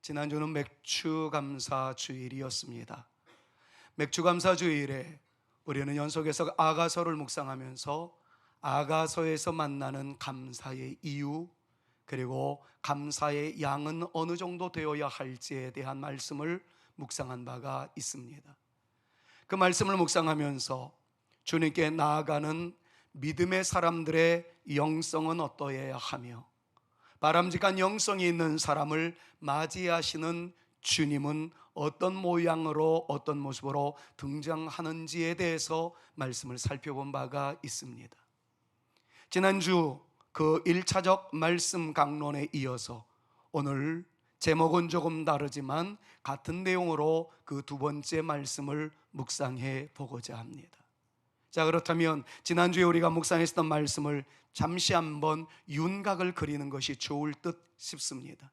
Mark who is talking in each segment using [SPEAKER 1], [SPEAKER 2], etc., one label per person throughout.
[SPEAKER 1] 지난주는 맥주감사 주일이었습니다. 맥주감사 주일에 우리는 연속해서 아가서를 묵상하면서 아가서에서 만나는 감사의 이유, 그리고 감사의 양은 어느 정도 되어야 할지에 대한 말씀을 묵상한 바가 있습니다. 그 말씀을 묵상하면서 주님께 나아가는 믿음의 사람들의 영성은 어떠해야 하며, 바람직한 영성이 있는 사람을 맞이하시는 주님은 어떤 모양으로, 어떤 모습으로 등장하는지에 대해서 말씀을 살펴본 바가 있습니다. 지난주 그 1차적 말씀 강론에 이어서 오늘 제목은 조금 다르지만 같은 내용으로 그 두 번째 말씀을 묵상해 보고자 합니다. 자, 그렇다면 지난주에 우리가 묵상했던 말씀을 잠시 한번 윤곽을 그리는 것이 좋을 듯 싶습니다.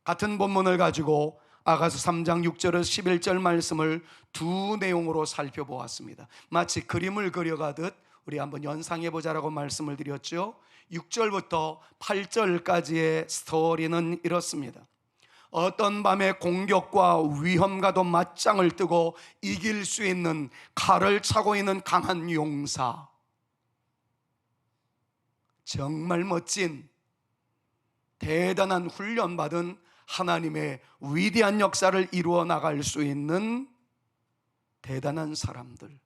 [SPEAKER 1] 같은 본문을 가지고 아가서 3장 6절에서 11절 말씀을 두 내용으로 살펴보았습니다. 마치 그림을 그려가듯 우리 한번 연상해 보자라고 말씀을 드렸죠. 6절부터 8절까지의 스토리는 이렇습니다. 어떤 밤에 공격과 위험과도 맞짱을 뜨고 이길 수 있는 칼을 차고 있는 강한 용사, 정말 멋진 대단한 훈련받은 하나님의 위대한 역사를 이루어 나갈 수 있는 대단한 사람들,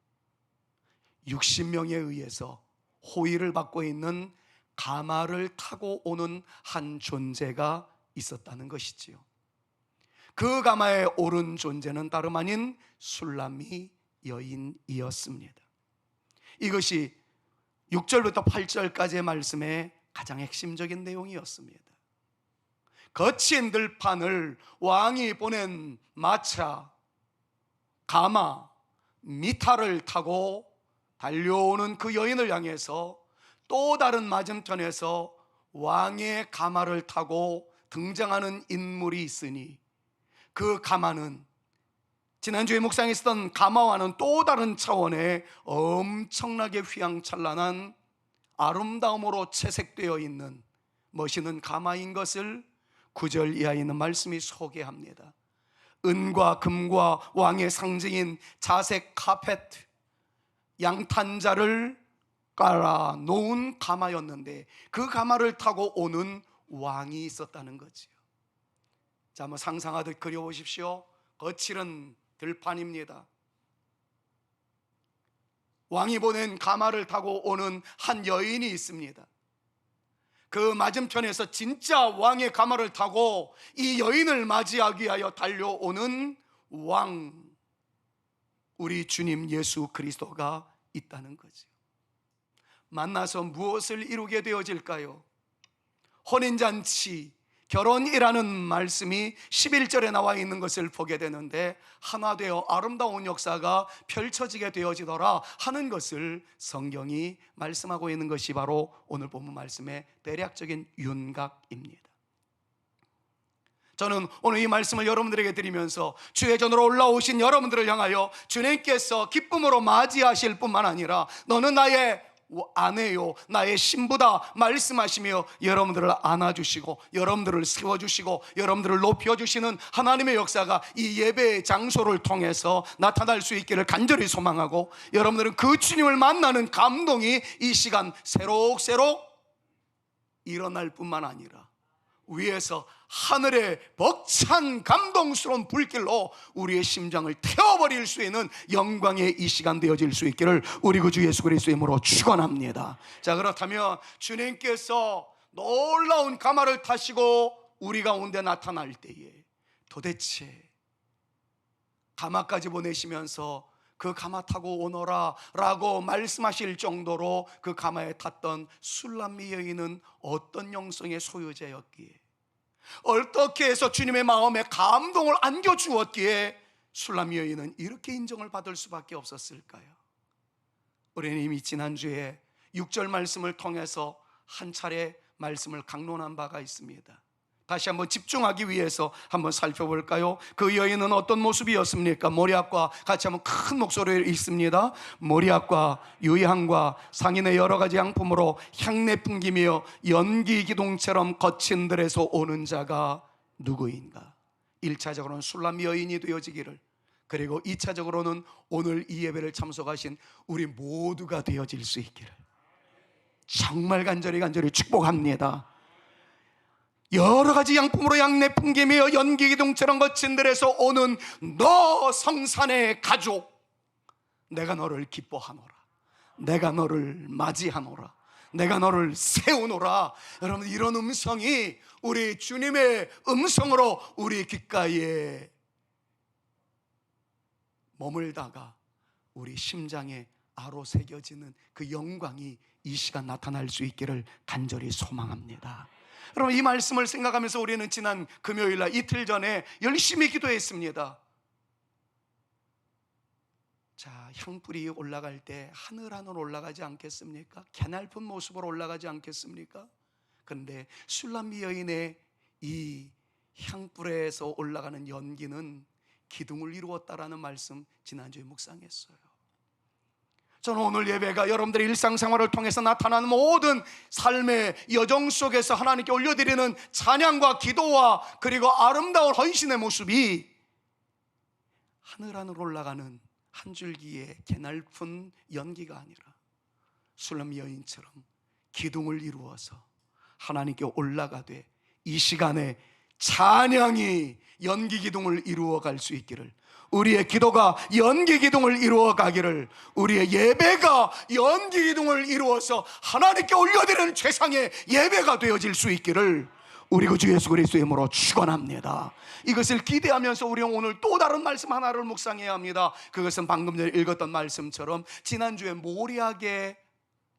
[SPEAKER 1] 60명에 의해서 호위를 받고 있는 가마를 타고 오는 한 존재가 있었다는 것이지요. 그 가마에 오른 존재는 다름 아닌 술람미 여인이었습니다. 이것이 6절부터 8절까지의 말씀의 가장 핵심적인 내용이었습니다. 거친 들판을 왕이 보낸 마차, 가마, 미타를 타고 달려오는 그 여인을 향해서 또 다른 맞은편에서 왕의 가마를 타고 등장하는 인물이 있으니, 그 가마는 지난주에 묵상했던 가마와는 또 다른 차원의 엄청나게 휘황찬란한 아름다움으로 채색되어 있는 멋있는 가마인 것을 9절 이하에 있는 말씀이 소개합니다. 은과 금과 왕의 상징인 자색 카페트, 양탄자를 깔아 놓은 가마였는데 그 가마를 타고 오는 왕이 있었다는 거지요. 자, 한번 상상하듯 그려보십시오. 거칠은 들판입니다. 왕이 보낸 가마를 타고 오는 한 여인이 있습니다. 그 맞은편에서 진짜 왕의 가마를 타고 이 여인을 맞이하기 위하여 달려오는 왕, 우리 주님 예수 그리스도가 있다는 거죠. 만나서 무엇을 이루게 되어질까요? 혼인잔치, 결혼이라는 말씀이 11절에 나와 있는 것을 보게 되는데, 하나 되어 아름다운 역사가 펼쳐지게 되어지더라 하는 것을 성경이 말씀하고 있는 것이 바로 오늘 본문 말씀의 대략적인 윤곽입니다. 저는 오늘 이 말씀을 여러분들에게 드리면서 주의 전으로 올라오신 여러분들을 향하여 주님께서 기쁨으로 맞이하실 뿐만 아니라 너는 나의 아내요, 나의 신부다 말씀하시며 여러분들을 안아주시고 여러분들을 세워주시고 여러분들을 높여주시는 하나님의 역사가 이 예배의 장소를 통해서 나타날 수 있기를 간절히 소망하고, 여러분들은 그 주님을 만나는 감동이 이 시간 새록새록 일어날 뿐만 아니라 위에서 하늘의 벅찬 감동스러운 불길로 우리의 심장을 태워버릴 수 있는 영광의 이 시간 되어질 수 있기를 우리 구주 예수 그리스도의 이름으로 축원합니다. 자, 그렇다면 주님께서 놀라운 가마를 타시고 우리 가운데 나타날 때에 도대체 가마까지 보내시면서 그 가마 타고 오너라 라고 말씀하실 정도로 그 가마에 탔던 술람미 여인은 어떤 영성의 소유자였기에, 어떻게 해서 주님의 마음에 감동을 안겨주었기에 술람미 여인은 이렇게 인정을 받을 수밖에 없었을까요? 우리는 이미 지난주에 6절 말씀을 통해서 한 차례 말씀을 강론한 바가 있습니다. 다시 한번 집중하기 위해서 한번 살펴볼까요? 그 여인은 어떤 모습이었습니까? 모략과 같이 한번 큰 목소리를 읽습니다. 모략과 유향과 상인의 여러 가지 양품으로 향내 풍기며 연기 기둥처럼 거친 들에서 오는 자가 누구인가? 1차적으로는 술람 여인이 되어지기를, 그리고 2차적으로는 오늘 이 예배를 참석하신 우리 모두가 되어질 수 있기를 정말 간절히 축복합니다. 여러 가지 양품으로 양내 풍기며 연기기둥처럼 거친 들에서 오는 너 성산의 가족, 내가 너를 기뻐하노라, 내가 너를 맞이하노라, 내가 너를 세우노라. 여러분, 이런 음성이 우리 주님의 음성으로 우리 귓가에 머물다가 우리 심장에 아로 새겨지는 그 영광이 이 시간 나타날 수 있기를 간절히 소망합니다. 여러분, 이 말씀을 생각하면서 우리는 지난 금요일날 이틀 전에 열심히 기도했습니다. 자, 향불이 올라갈 때 하늘 올라가지 않겠습니까? 개날픈 모습으로 올라가지 않겠습니까? 그런데 술람미 여인의 이 향불에서 올라가는 연기는 기둥을 이루었다라는 말씀 지난주에 묵상했어요. 저는 오늘 예배가 여러분들의 일상생활을 통해서 나타나는 모든 삶의 여정 속에서 하나님께 올려드리는 찬양과 기도와 그리고 아름다운 헌신의 모습이 하늘 안으로 올라가는 한 줄기의 개날픈 연기가 아니라 술람 여인처럼 기둥을 이루어서 하나님께 올라가되 이 시간에 찬양이 연기 기둥을 이루어 갈 수 있기를, 우리의 기도가 연기 기둥을 이루어 가기를, 우리의 예배가 연기 기둥을 이루어서 하나님께 올려드리는 최상의 예배가 되어질 수 있기를 우리 주 예수 그리스도의 이름으로 축원합니다. 이것을 기대하면서 우리는 오늘 또 다른 말씀 하나를 묵상해야 합니다. 그것은 방금 전에 읽었던 말씀처럼 지난주에 모략에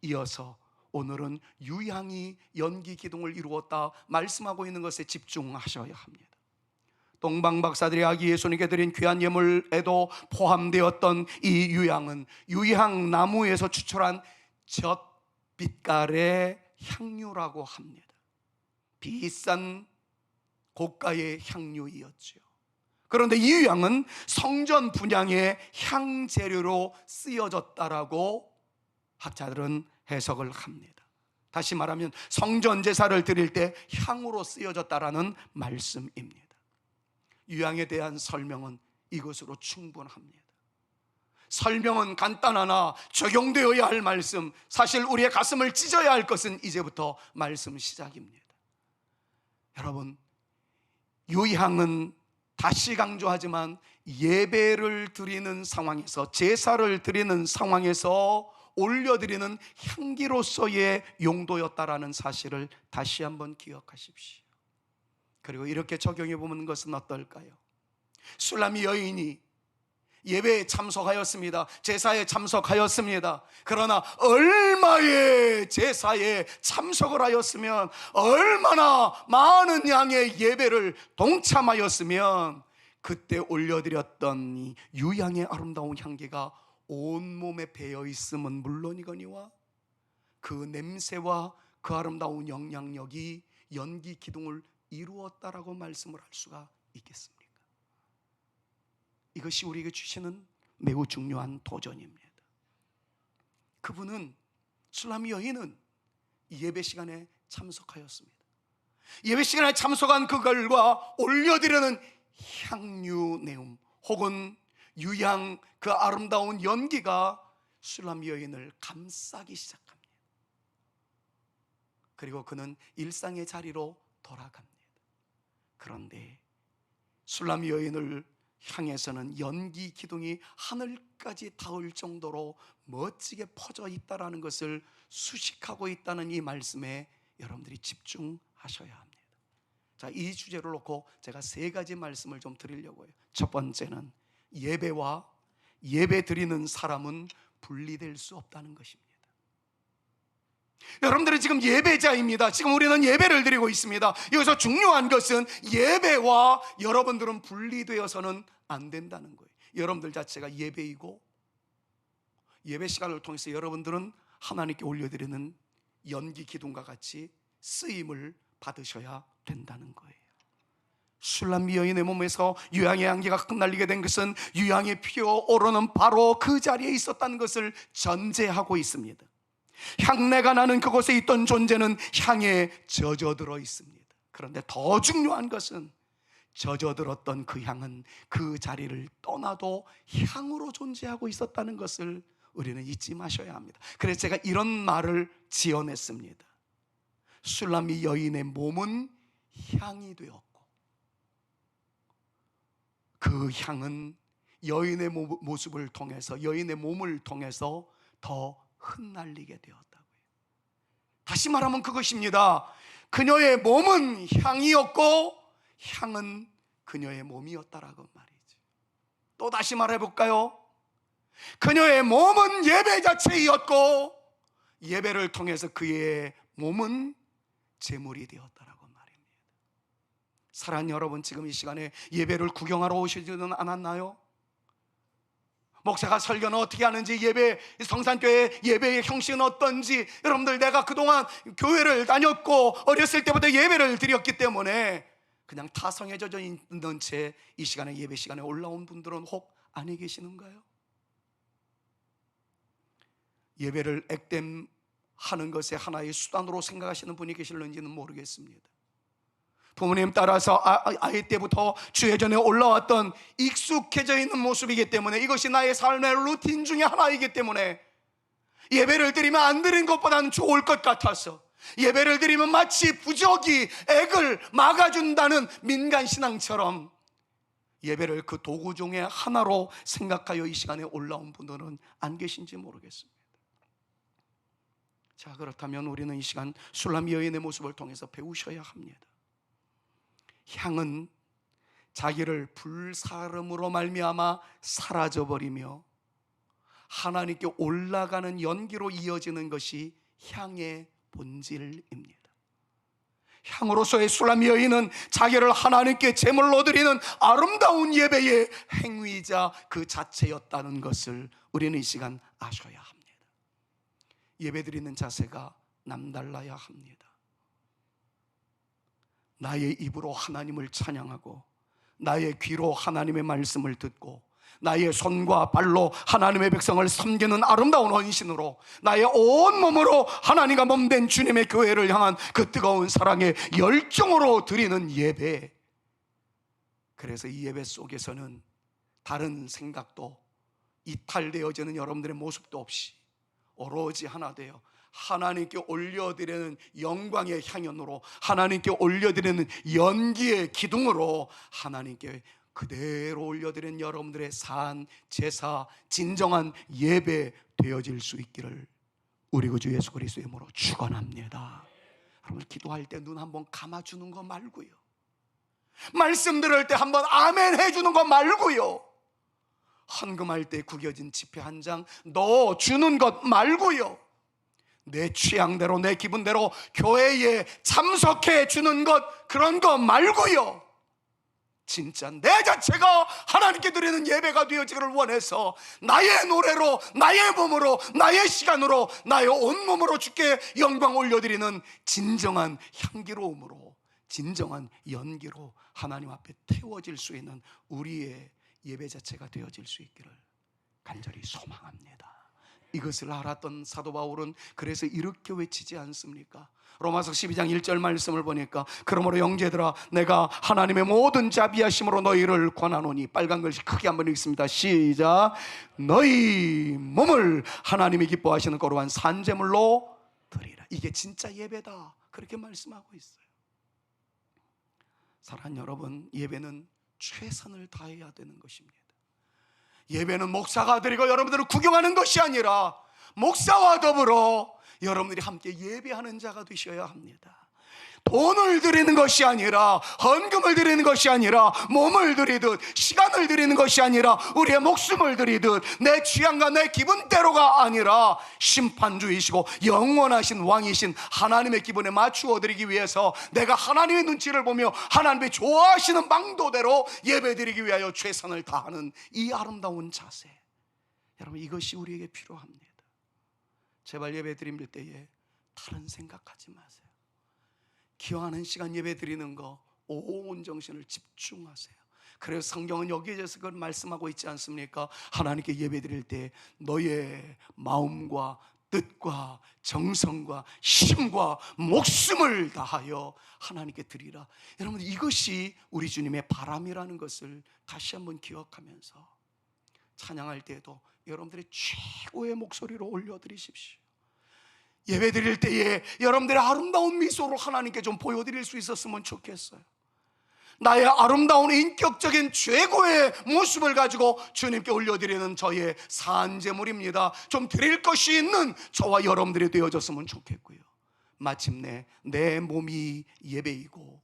[SPEAKER 1] 이어서 오늘은 유향이 연기 기둥을 이루었다 말씀하고 있는 것에 집중하셔야 합니다. 동방박사들이 아기 예수님께 드린 귀한 예물에도 포함되었던 이 유향은 유향나무에서 추출한 젖빛깔의 향유라고 합니다. 비싼 고가의 향유이었죠. 그런데 이 유향은 성전 분향의 향재료로 쓰여졌다라고 학자들은 해석을 합니다. 다시 말하면 성전 제사를 드릴 때 향으로 쓰여졌다라는 말씀입니다. 유향에 대한 설명은 이것으로 충분합니다. 설명은 간단하나 적용되어야 할 말씀, 사실 우리의 가슴을 찢어야 할 것은 이제부터 말씀 시작입니다. 여러분, 유향은 다시 강조하지만 예배를 드리는 상황에서, 제사를 드리는 상황에서 올려드리는 향기로서의 용도였다라는 사실을 다시 한번 기억하십시오. 그리고 이렇게 적용해 보는 것은 어떨까요? 술람미 여인이 예배에 참석하였습니다. 제사에 참석하였습니다. 그러나 얼마의 제사에 참석을 하였으면, 얼마나 많은 양의 예배를 동참하였으면 그때 올려드렸던 이 유향의 아름다운 향기가 온몸에 배어있음은 물론이거니와 그 냄새와 그 아름다운 영향력이 연기 기둥을 이루었다라고 말씀을 할 수가 있겠습니까? 이것이 우리에게 주시는 매우 중요한 도전입니다. 그분은, 술람미 여인은 예배 시간에 참석하였습니다. 예배 시간에 참석한 그 결과 올려드리는 향유 내음 혹은 유향, 그 아름다운 연기가 술람미 여인을 감싸기 시작합니다. 그리고 그는 일상의 자리로 돌아갑니다. 그런데 술람미 여인을 향해서는 연기 기둥이 하늘까지 닿을 정도로 멋지게 퍼져 있다라는 것을 수식하고 있다는 이 말씀에 여러분들이 집중하셔야 합니다. 자, 이 주제를 놓고 제가 세 가지 말씀을 좀 드리려고 해요. 첫 번째는 예배와 예배 드리는 사람은 분리될 수 없다는 것입니다. 여러분들은 지금 예배자입니다. 지금 우리는 예배를 드리고 있습니다. 여기서 중요한 것은 예배와 여러분들은 분리되어서는 안 된다는 거예요. 여러분들 자체가 예배이고, 예배 시간을 통해서 여러분들은 하나님께 올려드리는 연기 기둥과 같이 쓰임을 받으셔야 된다는 거예요. 술람미 여인의 몸에서 유향의 향기가 흩날리게 된 것은 유향이 피어오르는 바로 그 자리에 있었다는 것을 전제하고 있습니다. 향내가 나는 그곳에 있던 존재는 향에 젖어들어 있습니다. 그런데 더 중요한 것은 젖어들었던 그 향은 그 자리를 떠나도 향으로 존재하고 있었다는 것을 우리는 잊지 마셔야 합니다. 그래서 제가 이런 말을 지어냈습니다. 술람미 여인의 몸은 향이 되었고 그 향은 여인의 모습을 통해서, 여인의 몸을 통해서 더 흩날리게 되었다고요. 다시 말하면 그것입니다. 그녀의 몸은 향이었고 향은 그녀의 몸이었다라고 말이죠. 또 다시 말해볼까요? 그녀의 몸은 예배 자체이었고 예배를 통해서 그의 몸은 제물이 되었다라고 말입니다. 사랑하는 여러분, 지금 이 시간에 예배를 구경하러 오시지는 않았나요? 목사가 설교는 어떻게 하는지, 예배, 성산교회 예배의 형식은 어떤지, 여러분들 내가 그동안 교회를 다녔고 어렸을 때부터 예배를 드렸기 때문에 그냥 타성에 젖어 있는 채 이 시간에, 예배 시간에 올라온 분들은 혹 아니 계시는가요? 예배를 액땜하는 것의 하나의 수단으로 생각하시는 분이 계실는지는 모르겠습니다. 부모님 따라서 아이 때부터 주의 전에 올라왔던 익숙해져 있는 모습이기 때문에, 이것이 나의 삶의 루틴 중에 하나이기 때문에 예배를 드리면 안 드린 것보다는 좋을 것 같아서, 예배를 드리면 마치 부족이 액을 막아준다는 민간신앙처럼 예배를 그 도구 중에 하나로 생각하여 이 시간에 올라온 분들은 안 계신지 모르겠습니다. 자, 그렇다면 우리는 이 시간 술람 여인의 모습을 통해서 배우셔야 합니다. 향은 자기를 불사름으로 말미암아 사라져버리며 하나님께 올라가는 연기로 이어지는 것이 향의 본질입니다. 향으로서의 술람 여인은 자기를 하나님께 제물로 드리는 아름다운 예배의 행위자 그 자체였다는 것을 우리는 이 시간 아셔야 합니다. 예배 드리는 자세가 남달라야 합니다. 나의 입으로 하나님을 찬양하고 나의 귀로 하나님의 말씀을 듣고 나의 손과 발로 하나님의 백성을 섬기는 아름다운 헌신으로 나의 온 몸으로 하나님과 몸된 주님의 교회를 향한 그 뜨거운 사랑의 열정으로 드리는 예배. 그래서 이 예배 속에서는 다른 생각도 이탈되어지는 여러분들의 모습도 없이 오로지 하나 되어 하나님께 올려드리는 영광의 향연으로, 하나님께 올려드리는 연기의 기둥으로 하나님께 그대로 올려드리는 여러분들의 산, 제사, 진정한 예배 되어질 수 있기를 우리 구주 예수 그리스도의 이름으로 축원합니다. 여러분, 기도할 때 눈 한번 감아주는 거 말고요, 말씀 들을 때 한번 아멘 해주는 거 말고요, 헌금할 때 구겨진 지폐 한 장 넣어주는 것 말고요, 내 취향대로 내 기분대로 교회에 참석해 주는 것, 그런 거 말고요, 진짜 내 자체가 하나님께 드리는 예배가 되어지기를 원해서 나의 노래로, 나의 몸으로, 나의 시간으로, 나의 온몸으로 주께 영광 올려드리는 진정한 향기로움으로, 진정한 연기로 하나님 앞에 태워질 수 있는 우리의 예배 자체가 되어질 수 있기를 간절히 소망합니다. 이것을 알았던 사도 바울은 그래서 이렇게 외치지 않습니까? 로마서 12장 1절 말씀을 보니까, 그러므로 형제들아 내가 하나님의 모든 자비하심으로 너희를 권하노니, 빨간 글씨 크게 한번 읽습니다. 시작. 너희 몸을 하나님이 기뻐하시는 거룩한 산제물로 드리라. 이게 진짜 예배다, 그렇게 말씀하고 있어요. 사랑하는 여러분, 예배는 최선을 다해야 되는 것입니다. 예배는 목사가 드리고 여러분들을 구경하는 것이 아니라 목사와 더불어 여러분들이 함께 예배하는 자가 되셔야 합니다. 돈을 드리는 것이 아니라, 헌금을 드리는 것이 아니라, 몸을 드리듯, 시간을 드리는 것이 아니라, 우리의 목숨을 드리듯, 내 취향과 내 기분대로가 아니라 심판주이시고 영원하신 왕이신 하나님의 기분에 맞추어 드리기 위해서 내가 하나님의 눈치를 보며 하나님의 좋아하시는 방도대로 예배 드리기 위하여 최선을 다하는 이 아름다운 자세, 여러분, 이것이 우리에게 필요합니다. 제발 예배 드릴 때에 다른 생각하지 마세요. 기왕하는 시간 예배 드리는 거 온 정신을 집중하세요. 그래서 성경은 여기에 대해서 그걸 말씀하고 있지 않습니까? 하나님께 예배 드릴 때 너의 마음과 뜻과 정성과 힘과 목숨을 다하여 하나님께 드리라. 여러분, 이것이 우리 주님의 바람이라는 것을 다시 한번 기억하면서 찬양할 때에도 여러분들의 최고의 목소리로 올려드리십시오. 예배 드릴 때에 여러분들의 아름다운 미소를 하나님께 좀 보여드릴 수 있었으면 좋겠어요. 나의 아름다운 인격적인 최고의 모습을 가지고 주님께 올려드리는 저의 산제물입니다. 좀 드릴 것이 있는 저와 여러분들이 되어졌으면 좋겠고요. 마침내 내 몸이 예배이고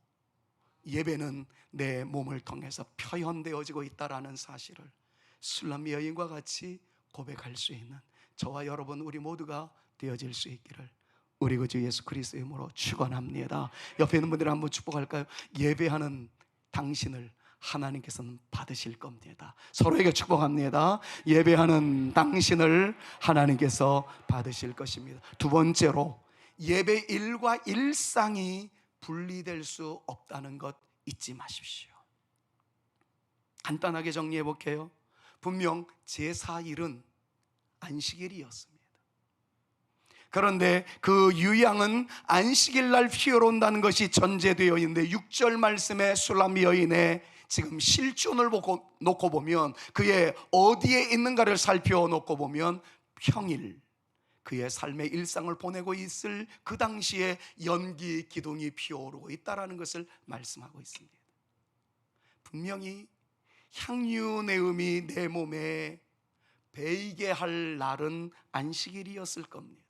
[SPEAKER 1] 예배는 내 몸을 통해서 표현되어지고 있다는 사실을 술람미 여인과 같이 고백할 수 있는 저와 여러분 우리 모두가 되어질 수 있기를 우리 구주 예수 그리스도의 이름으로 축원합니다. 옆에 있는 분들 한번 축복할까요? 예배하는 당신을 하나님께서는 받으실 겁니다. 서로에게 축복합니다. 예배하는 당신을 하나님께서 받으실 것입니다. 두 번째로, 예배 일과 일상이 분리될 수 없다는 것 잊지 마십시오. 간단하게 정리해 볼게요. 분명 제사일은 안식일이었습니다. 그런데 그 유양은 안식일 날 피어로 온다는 것이 전제되어 있는데 6절 말씀에 술람미 여인의 지금 실존을 놓고 보면, 그의 어디에 있는가를 살펴놓고 보면 평일 그의 삶의 일상을 보내고 있을 그 당시에 연기 기둥이 피어오르고 있다는 것을 말씀하고 있습니다. 분명히 향유 내음이 내 몸에 배이게 할 날은 안식일이었을 겁니다.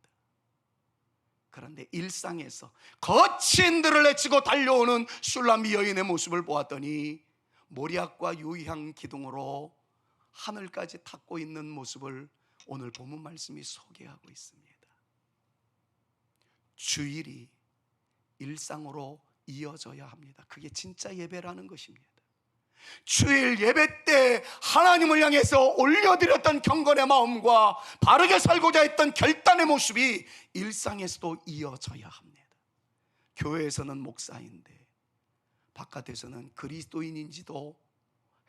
[SPEAKER 1] 그런데 일상에서 거친 들을 헤치고 달려오는 술람미 여인의 모습을 보았더니 모략과 유향 기둥으로 하늘까지 탔고 있는 모습을 오늘 본문 말씀이 소개하고 있습니다. 주일이 일상으로 이어져야 합니다. 그게 진짜 예배라는 것입니다. 주일 예배 때 하나님을 향해서 올려드렸던 경건의 마음과 바르게 살고자 했던 결단의 모습이 일상에서도 이어져야 합니다. 교회에서는 목사인데 바깥에서는 그리스도인인지도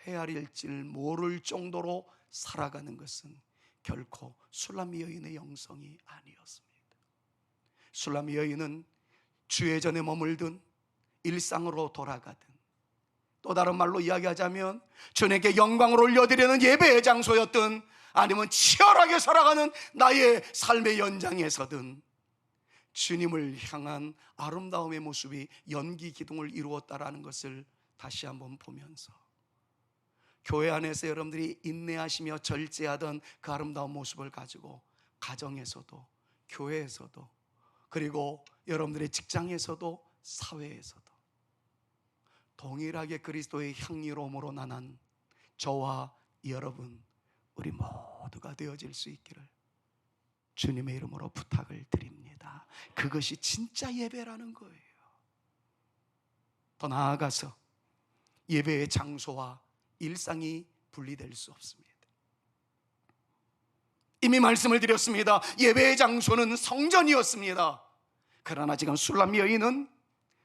[SPEAKER 1] 헤아릴지 모를 정도로 살아가는 것은 결코 술람미 여인의 영성이 아니었습니다. 술람미 여인은 주회전에 머물든 일상으로 돌아가든, 또 다른 말로 이야기하자면 주님께 영광을 올려드리는 예배의 장소였든, 아니면 치열하게 살아가는 나의 삶의 연장에서든 주님을 향한 아름다움의 모습이 연기 기둥을 이루었다라는 것을 다시 한번 보면서, 교회 안에서 여러분들이 인내하시며 절제하던 그 아름다운 모습을 가지고 가정에서도 교회에서도 그리고 여러분들의 직장에서도 사회에서도 동일하게 그리스도의 향유로움으로 나난 저와 여러분 우리 모두가 되어질 수 있기를 주님의 이름으로 부탁을 드립니다. 그것이 진짜 예배라는 거예요. 더 나아가서 예배의 장소와 일상이 분리될 수 없습니다. 이미 말씀을 드렸습니다. 예배의 장소는 성전이었습니다. 그러나 지금 술람미 여인은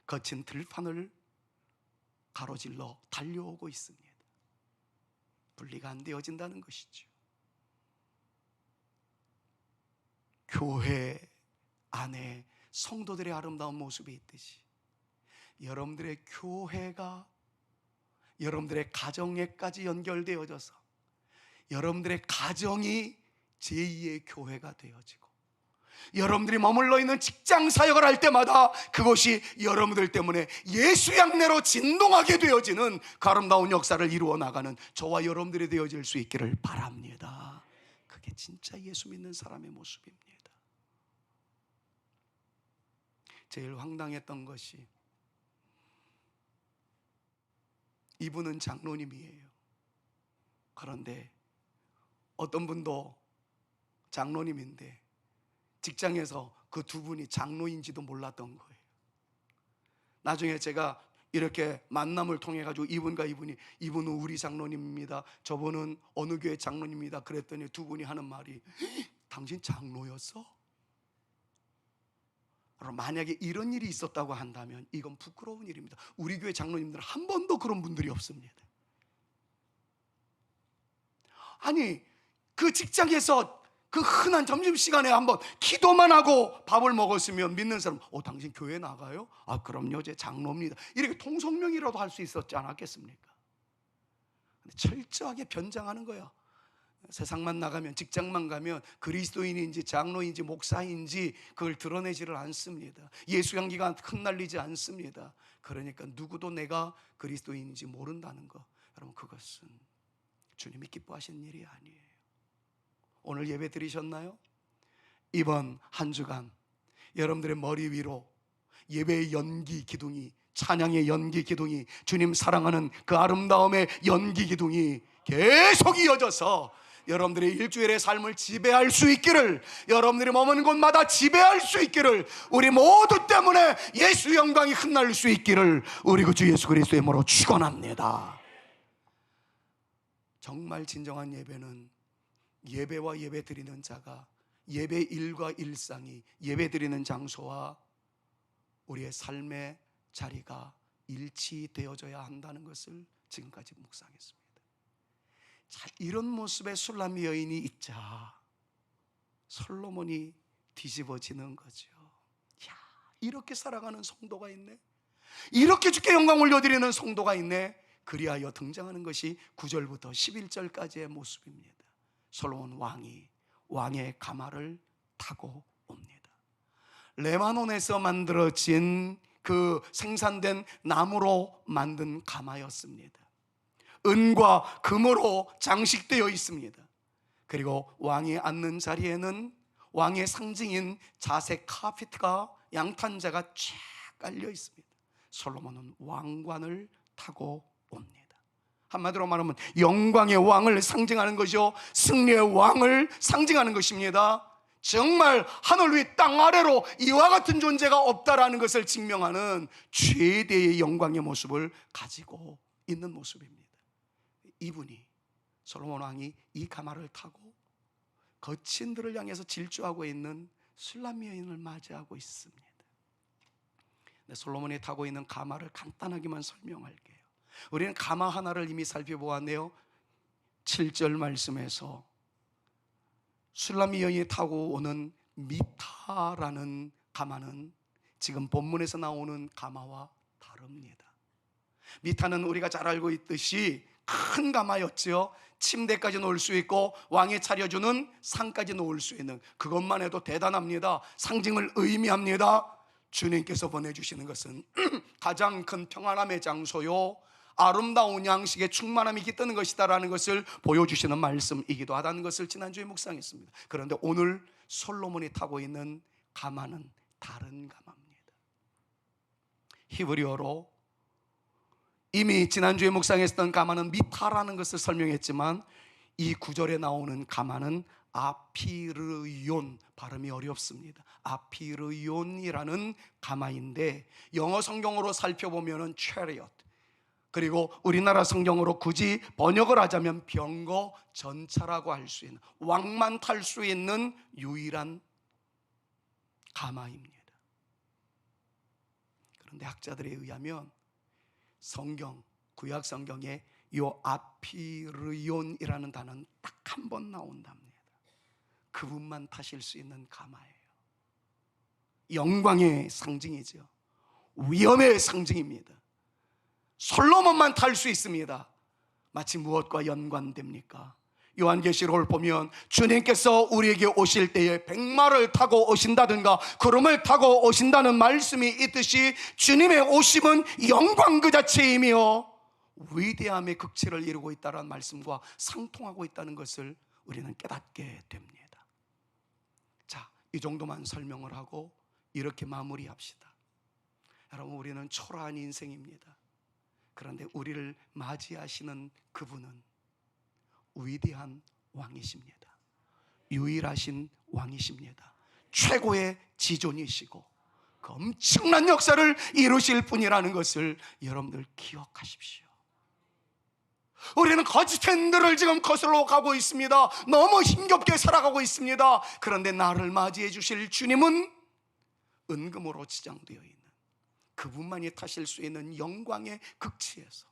[SPEAKER 1] 거친 들판을 가로질러 달려오고 있습니다. 분리가 안 되어진다는 것이죠. 교회 안에 성도들의 아름다운 모습이 있듯이 여러분들의 교회가 여러분들의 가정에까지 연결되어져서 여러분들의 가정이 제2의 교회가 되어지고, 여러분들이 머물러 있는 직장 사역을 할 때마다 그것이 여러분들 때문에 예수 양내로 진동하게 되어지는 그 아름다운 역사를 이루어 나가는 저와 여러분들이 되어질 수 있기를 바랍니다. 그게 진짜 예수 믿는 사람의 모습입니다. 제일 황당했던 것이, 이분은 장로님이에요. 그런데 어떤 분도 장로님인데 직장에서 그 두 분이 장로인지도 몰랐던 거예요. 나중에 제가 이렇게 만남을 통해 가지고 이분은 우리 장로님입니다, 저분은 어느 교회 장로님입니다 그랬더니 두 분이 하는 말이, 당신 장로였어? 만약에 이런 일이 있었다고 한다면 이건 부끄러운 일입니다. 우리 교회 장로님들은 한 번도 그런 분들이 없습니다. 아니, 그 직장에서 그 흔한 점심시간에 한번 기도만 하고 밥을 먹었으면 믿는 사람, 당신 교회 나가요? 그럼요, 제 장로입니다. 이렇게 통성명이라도 할 수 있었지 않았겠습니까? 근데 철저하게 변장하는 거예요. 세상만 나가면, 직장만 가면 그리스도인인지 장로인지 목사인지 그걸 드러내지를 않습니다. 예수 향기가 흩날리지 않습니다. 그러니까 누구도 내가 그리스도인인지 모른다는 거, 여러분, 그것은 주님이 기뻐하시는 일이 아니에요. 오늘 예배 드리셨나요? 이번 한 주간 여러분들의 머리 위로 예배의 연기 기둥이, 찬양의 연기 기둥이, 주님 사랑하는 그 아름다움의 연기 기둥이 계속 이어져서 여러분들의 일주일의 삶을 지배할 수 있기를, 여러분들이 머무는 곳마다 지배할 수 있기를, 우리 모두 때문에 예수 영광이 흩날릴 수 있기를 우리 주 예수 그리스도의 이름으로 축원합니다. 정말 진정한 예배는 예배와 예배 드리는 자가, 예배 일과 일상이, 예배 드리는 장소와 우리의 삶의 자리가 일치되어져야 한다는 것을 지금까지 묵상했습니다. 자, 이런 모습의 술람 여인이 있자 솔로몬이 뒤집어지는 거죠. 야, 이렇게 살아가는 성도가 있네, 이렇게 주께 영광 올려드리는 성도가 있네. 그리하여 등장하는 것이 9절부터 11절까지의 모습입니다. 솔로몬 왕이 왕의 가마를 타고 옵니다. 레바논에서 만들어진 그 생산된 나무로 만든 가마였습니다. 은과 금으로 장식되어 있습니다. 그리고 왕이 앉는 자리에는 왕의 상징인 자색 카페트가, 양탄자가 쫙 깔려 있습니다. 솔로몬은 왕관을 타고 옵니다. 한마디로 말하면 영광의 왕을 상징하는 것이요, 승리의 왕을 상징하는 것입니다. 정말 하늘 위 땅 아래로 이와 같은 존재가 없다라는 것을 증명하는 최대의 영광의 모습을 가지고 있는 모습입니다. 이분이, 솔로몬 왕이 이 가마를 타고 거친들을 향해서 질주하고 있는 술람 여인을 맞이하고 있습니다. 솔로몬이 타고 있는 가마를 간단하게만 설명할게요. 우리는 가마 하나를 이미 살펴보았네요. 7절 말씀에서 술람 여인이 타고 오는 미타라는 가마는 지금 본문에서 나오는 가마와 다릅니다. 미타는 우리가 잘 알고 있듯이 큰 가마였죠. 침대까지 놓을 수 있고 왕이 차려주는 상까지 놓을 수 있는, 그것만 해도 대단합니다. 상징을 의미합니다. 주님께서 보내주시는 것은 가장 큰 평안함의 장소요, 아름다운 양식의 충만함이 깃드는 것이다라는 것을 보여주시는 말씀이기도 하다는 것을 지난주에 묵상했습니다. 그런데 오늘 솔로몬이 타고 있는 가마는 다른 가마입니다. 히브리어로 이미 지난주에 묵상했던 가마는 미타라는 것을 설명했지만, 이 구절에 나오는 가마는 아피르온, 발음이 어렵습니다. 아피르온이라는 가마인데, 영어 성경으로 살펴보면 chariot, 그리고 우리나라 성경으로 굳이 번역을 하자면 병거 전차라고 할 수 있는, 왕만 탈 수 있는 유일한 가마입니다. 그런데 학자들에 의하면 성경, 구약 성경에 이 아피르온이라는 단어는 딱 한 번 나온답니다. 그분만 타실 수 있는 가마예요. 영광의 상징이죠. 위엄의 상징입니다. 솔로몬만 탈 수 있습니다. 마치 무엇과 연관됩니까? 요한계시록을 보면 주님께서 우리에게 오실 때에 백마를 타고 오신다든가 구름을 타고 오신다는 말씀이 있듯이, 주님의 오심은 영광 그 자체이며 위대함의 극치를 이루고 있다는 말씀과 상통하고 있다는 것을 우리는 깨닫게 됩니다. 자, 이 정도만 설명을 하고 이렇게 마무리합시다. 여러분, 우리는 초라한 인생입니다. 그런데 우리를 맞이하시는 그분은 위대한 왕이십니다. 유일하신 왕이십니다. 최고의 지존이시고 그 엄청난 역사를 이루실 분이라는 것을 여러분들 기억하십시오. 우리는 거짓 핸들을 지금 거슬러 가고 있습니다. 너무 힘겹게 살아가고 있습니다. 그런데 나를 맞이해 주실 주님은 은금으로 지장되어 있는, 그분만이 타실 수 있는 영광의 극치에서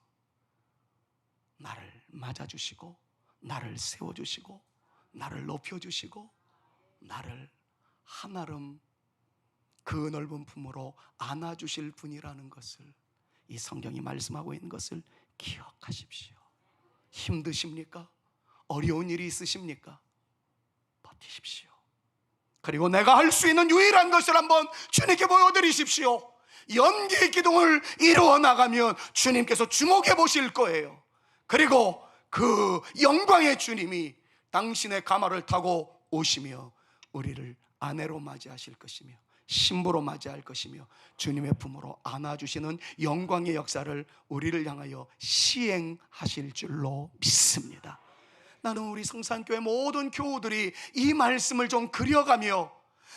[SPEAKER 1] 나를 맞아주시고 나를 세워주시고 나를 높여주시고 나를 한아름 그 넓은 품으로 안아주실 분이라는 것을, 이 성경이 말씀하고 있는 것을 기억하십시오. 힘드십니까? 어려운 일이 있으십니까? 버티십시오. 그리고 내가 할 수 있는 유일한 것을 한번 주님께 보여드리십시오. 연기의 기둥을 이루어 나가면 주님께서 주목해 보실 거예요. 그리고 그 영광의 주님이 당신의 가마를 타고 오시며 우리를 아내로 맞이하실 것이며 신부로 맞이할 것이며 주님의 품으로 안아주시는 영광의 역사를 우리를 향하여 시행하실 줄로 믿습니다. 나는 우리 성산교회 모든 교우들이 이 말씀을 좀 그려가며,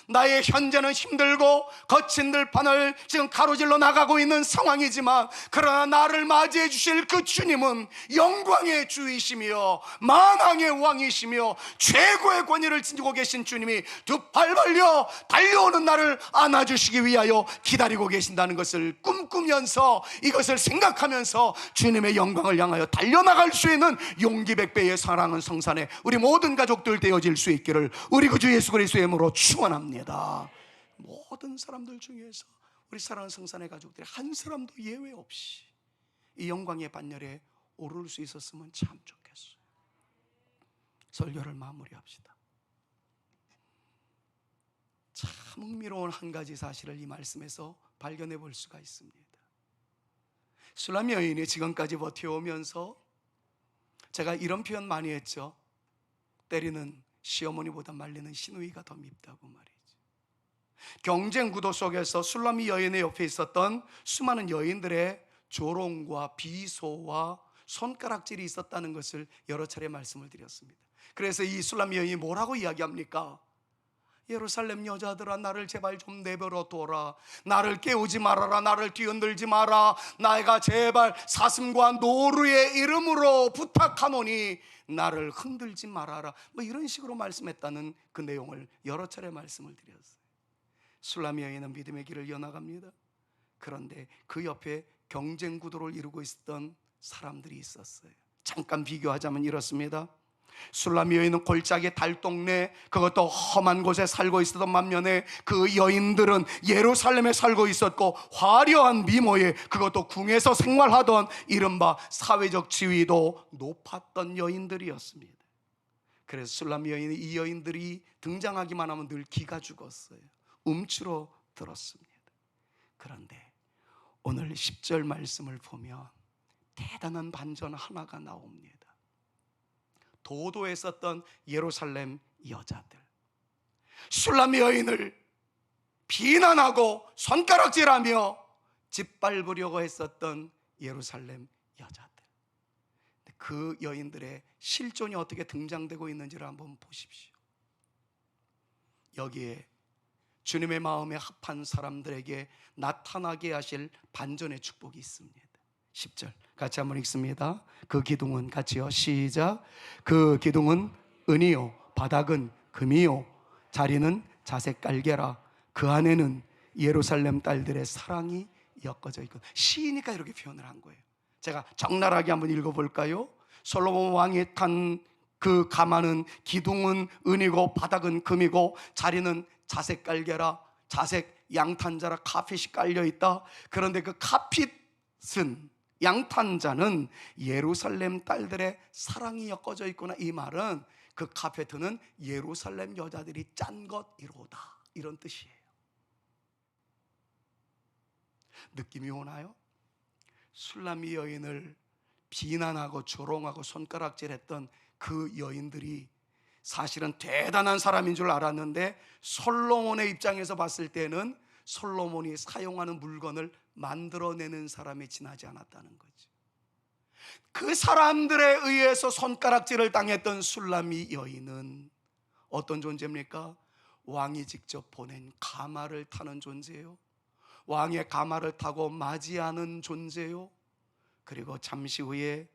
[SPEAKER 1] 나의 현재는 힘들고 거친 들판을 지금 가로질러 나가고 있는 상황이지만, 그러나 나를 맞이해 주실 그 주님은 영광의 주이시며 만왕의 왕이시며 최고의 권위를 지니고 계신 주님이 두 팔 벌려 달려오는 나를 안아주시기 위하여 기다리고 계신다는 것을 꿈꾸면서, 이것을 생각하면서 주님의 영광을 향하여 달려나갈 수 있는 용기 백배의 사랑은 성산에 우리 모든 가족들 되어질 수 있기를 우리 구주 예수 그리스도의 이름으로 축원합니다. 모든 사람들 중에서 우리 사랑하는 성산의 가족들이 한 사람도 예외 없이 이 영광의 반열에 오를 수 있었으면 참 좋겠어요. 설교를 마무리합시다. 참 흥미로운 한 가지 사실을 이 말씀에서 발견해 볼 수가 있습니다. 술람 여인이 지금까지 버텨오면서 제가 이런 표현 많이 했죠. 때리는 시어머니보다 말리는 시누이가 더 밉다고 말이죠. 경쟁 구도 속에서 술람이 여인의 옆에 있었던 수많은 여인들의 조롱과 비소와 손가락질이 있었다는 것을 여러 차례 말씀을 드렸습니다. 그래서 이 술람 여인이 뭐라고 이야기합니까? 예루살렘 여자들아, 나를 제발 좀 내버려 둬라. 나를 깨우지 말아라. 나를 뒤흔들지 마라. 내가 제발 사슴과 노루의 이름으로 부탁하노니 나를 흔들지 말아라. 뭐 이런 식으로 말씀했다는 그 내용을 여러 차례 말씀을 드렸어요. 술람 여인은 믿음의 길을 이어나갑니다. 그런데 그 옆에 경쟁 구도를 이루고 있었던 사람들이 있었어요. 잠깐 비교하자면 이렇습니다. 술람 여인은 골짜기 달동네, 그것도 험한 곳에 살고 있었던 반면에 그 여인들은 예루살렘에 살고 있었고 화려한 미모에, 그것도 궁에서 생활하던 이른바 사회적 지위도 높았던 여인들이었습니다. 그래서 술람 여인이 이 여인들이 등장하기만 하면 늘 기가 죽었어요. 움츠러 들었습니다. 그런데 오늘 10절 말씀을 보면 대단한 반전 하나가 나옵니다. 도도했었던 예루살렘 여자들, 술람 여인을 비난하고 손가락질하며 짓밟으려고 했었던 예루살렘 여자들, 그 여인들의 실존이 어떻게 등장되고 있는지를 한번 보십시오. 여기에 주님의 마음에 합한 사람들에게 나타나게 하실 반전의 축복이 있습니다. 10절 같이 한번 읽습니다. 그 기둥은, 같이요, 시작. 그 기둥은 은이요 바닥은 금이요 자리는 자색 깔개라. 그 안에는 예루살렘 딸들의 사랑이 엮어져 있고. 시이니까 이렇게 표현을 한 거예요. 제가 적나라하게 한번 읽어볼까요? 솔로몬 왕이 탄 그 가마는 기둥은 은이고 바닥은 금이고 자리는 자색 깔개라. 자색 양탄자라 카펫이 깔려있다. 그런데 그 카펫은, 양탄자는 예루살렘 딸들의 사랑이 엮어져 있구나. 이 말은 그 카페트는 예루살렘 여자들이 짠 것이로다, 이런 뜻이에요. 느낌이 오나요? 술람이 여인을 비난하고 조롱하고 손가락질했던 그 여인들이 사실은 대단한 사람인 줄 알았는데, 솔로몬의 입장에서 봤을 때는 솔로몬이 사용하는 물건을 만들어내는 사람이 지나지 않았다는 거죠. 그 사람들에 의해서 손가락질을 당했던 술람이 여인은 어떤 존재입니까? 왕이 직접 보낸 가마를 타는 존재요, 왕의 가마를 타고 맞이하는 존재요, 그리고 잠시 후에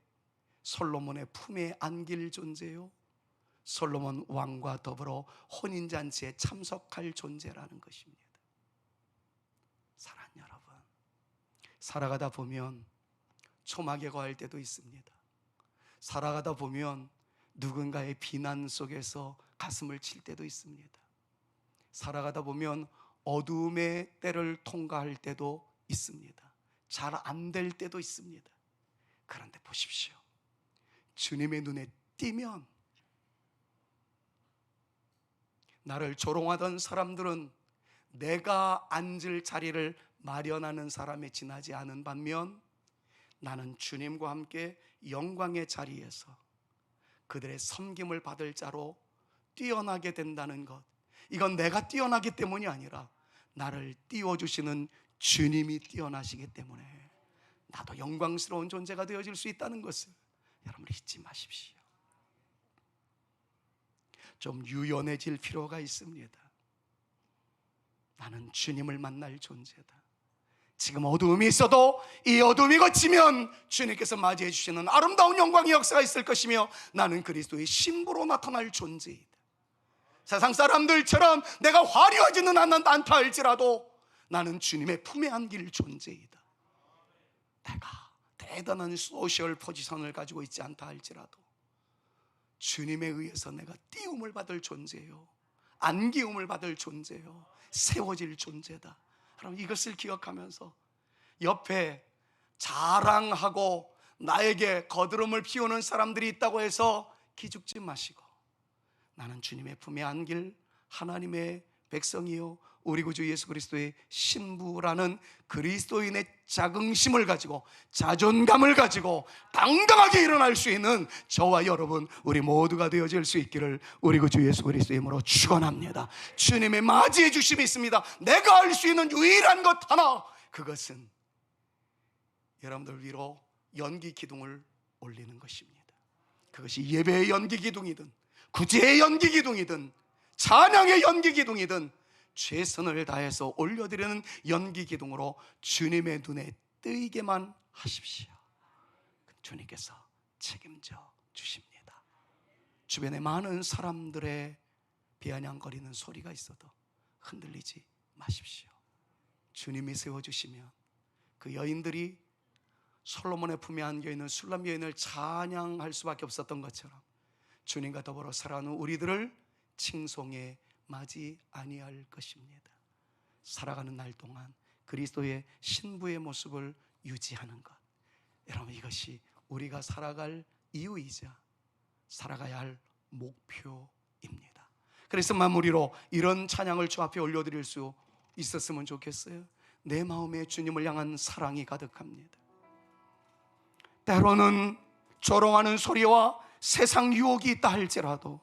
[SPEAKER 1] 솔로몬의 품에 안길 존재요, 솔로몬 왕과 더불어 혼인잔치에 참석할 존재라는 것입니다. 사랑하는 여러분, 살아가다 보면 초막에 거할 때도 있습니다. 살아가다 보면 누군가의 비난 속에서 가슴을 칠 때도 있습니다. 살아가다 보면 어두움의 때를 통과할 때도 있습니다. 잘 안 될 때도 있습니다. 그런데 보십시오, 주님의 눈에 띄면 나를 조롱하던 사람들은 내가 앉을 자리를 마련하는 사람에 지나지 않은 반면, 나는 주님과 함께 영광의 자리에서 그들의 섬김을 받을 자로 뛰어나게 된다는 것, 이건 내가 뛰어나기 때문이 아니라 나를 띄워주시는 주님이 뛰어나시기 때문에 나도 영광스러운 존재가 되어질 수 있다는 것을 여러분 잊지 마십시오. 좀 유연해질 필요가 있습니다. 나는 주님을 만날 존재다. 지금 어두움이 있어도 이 어두움이 거치면 주님께서 맞이해 주시는 아름다운 영광의 역사가 있을 것이며, 나는 그리스도의 신부로 나타날 존재이다. 세상 사람들처럼 내가 화려하지는 않다 할지라도 나는 주님의 품에 안길 존재이다. 내가 대단한 소셜 포지션을 가지고 있지 않다 할지라도 주님에 의해서 내가 띄움을 받을 존재요, 안기움을 받을 존재요, 세워질 존재다. 그럼 이것을 기억하면서 옆에 자랑하고 나에게 거드름을 피우는 사람들이 있다고 해서 기죽지 마시고, 나는 주님의 품에 안길 하나님의 백성이요 우리 구주 예수 그리스도의 신부라는 그리스도인의 자긍심을 가지고 자존감을 가지고 당당하게 일어날 수 있는 저와 여러분, 우리 모두가 되어질 수 있기를 우리 구주 예수 그리스도의 이름으로 축원합니다. 주님의 맞이해 주심이 있습니다. 내가 할 수 있는 유일한 것 하나, 그것은 여러분들 위로 연기 기둥을 올리는 것입니다. 그것이 예배의 연기 기둥이든 구제의 연기 기둥이든 찬양의 연기 기둥이든 최선을 다해서 올려드리는 연기 기둥으로 주님의 눈에 뜨이게만 하십시오. 주님께서 책임져 주십니다. 주변에 많은 사람들의 비아냥거리는 소리가 있어도 흔들리지 마십시오. 주님이 세워주시면 그 여인들이 솔로몬의 품에 안겨있는 술람 여인을 찬양할 수밖에 없었던 것처럼 주님과 더불어 살아가는 우리들을 칭송에 맞이 아니할 것입니다. 살아가는 날 동안 그리스도의 신부의 모습을 유지하는 것, 여러분 이것이 우리가 살아갈 이유이자 살아가야 할 목표입니다. 그래서 마무리로 이런 찬양을 주 앞에 올려드릴 수 있었으면 좋겠어요. 내 마음에 주님을 향한 사랑이 가득합니다. 때로는 조롱하는 소리와 세상 유혹이 있다 할지라도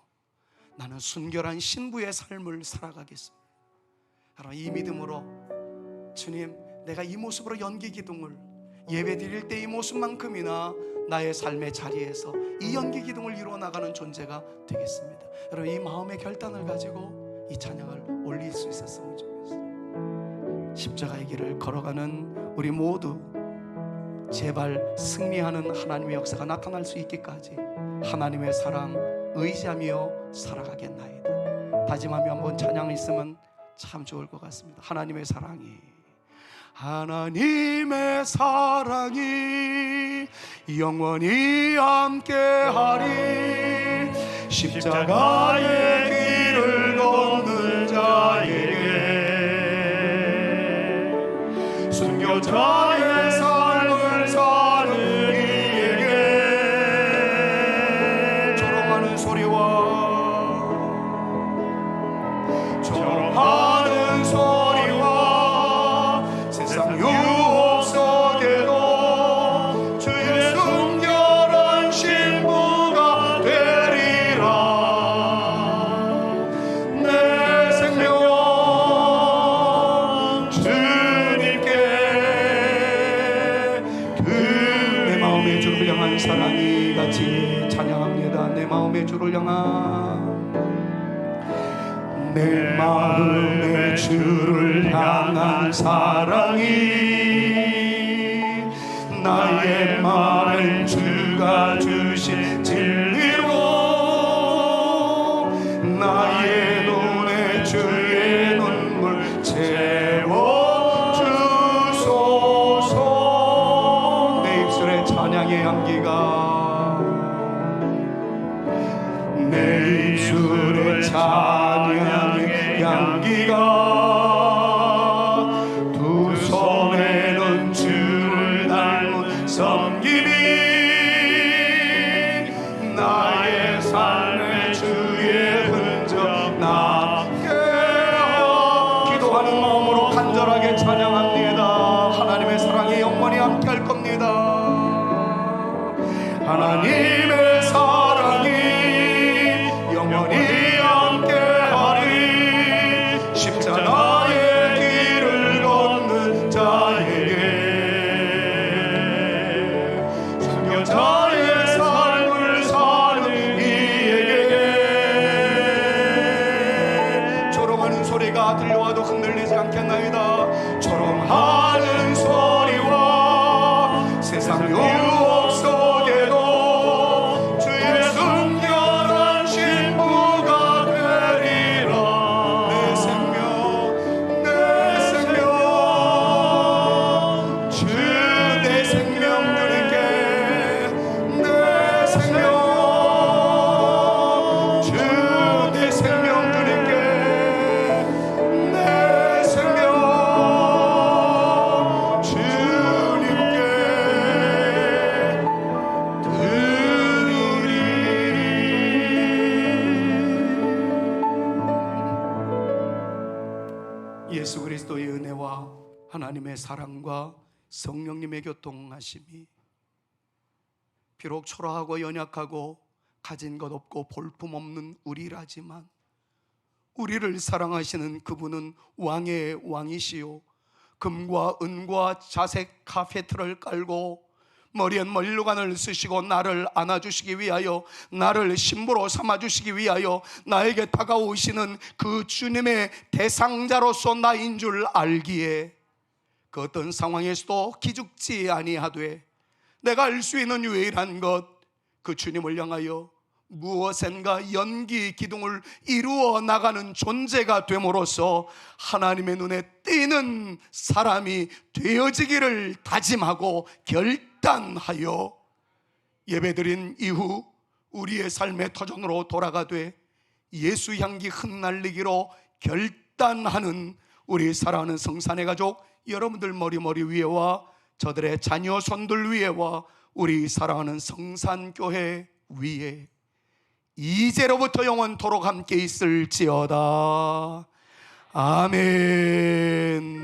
[SPEAKER 1] 나는 순결한 신부의 삶을 살아가겠습니다. 여러분 이 믿음으로, 주님 내가 이 모습으로 연기 기둥을 예배 드릴 때 이 모습만큼이나 나의 삶의 자리에서 이 연기 기둥을 이루어 나가는 존재가 되겠습니다. 여러분 이 마음의 결단을 가지고 이 찬양을 올릴 수 있었으면 좋겠어요. 십자가의 길을 걸어가는 우리 모두 제발 승리하는 하나님의 역사가 나타날 수 있기까지 하나님의 사랑 의지하며 살아가겠나이다. 다짐하며 한번 찬양을 있으면 참 좋을 것 같습니다. 하나님의 사랑이 영원히 함께하리. 십자가의 길을 걷는 자에게 순교자의 삶을 사는 이에게 조롱하는 소리와 세상 유혹 속에도 주의 순결한 신부가 되리라. 내 생명 주님께 내 마음의 주를 향한 사랑이 같이 찬양합니다. 내 마음의 주를 향한 내 마음의 주를 향한 사랑이 나의 마음 주가 주신 진리로 나의 눈에 주의 눈물 채워주소서. 내 입술에 찬양의 향기가 내 입술에 찬양의 향기가 섬김이 나의 삶의 주의 흔적 남게하여 기도하는 마음으로 간절하게 찬양합니다. 하나님의 사랑이 영원히 함께할 겁니다. 하나님의 사랑이 영원히 함께하리. 십자가의 길을 걷는 자에게, 순교자의 삶을 사는 이에게 조롱하는 소리가 들려와도 흔들리지 않겠나이다. 조롱하는 소리와 세상 유혹 속에도 주의 순결한 신부가 되리라. 내 생명, 내 생명, 주 내 생명 드릴게. 내 생명, 주 내 생명 드릴게. 내 생명 주님께 드리리. 예수 그리스도의 은혜와 하나님의 사랑과 성령님의 교통하심이 비록 초라하고 연약하고 가진 것 없고 볼품없는 우리라지만 우리를 사랑하시는 그분은 왕의 왕이시요, 금과 은과 자색 카페트를 깔고 머리엔 면류관을 쓰시고 나를 안아주시기 위하여, 나를 신부로 삼아주시기 위하여 나에게 다가오시는 그 주님의 대상자로서 나인 줄 알기에 그 어떤 상황에서도 기죽지 아니하되 내가 알 수 있는 유일한 것, 그 주님을 향하여 무엇인가 연기 기둥을 이루어 나가는 존재가 됨으로써 하나님의 눈에 띄는 사람이 되어지기를 다짐하고 결단하여 예배드린 이후 우리의 삶의 터전으로 돌아가되 예수 향기 흩날리기로 결단하는 우리 사랑하는 성산의 가족 여러분들 머리 위에와 저들의 자녀 손들 위에와 우리 사랑하는 성산교회 위에 이제로부터 영원토록 함께 있을지어다. 아멘.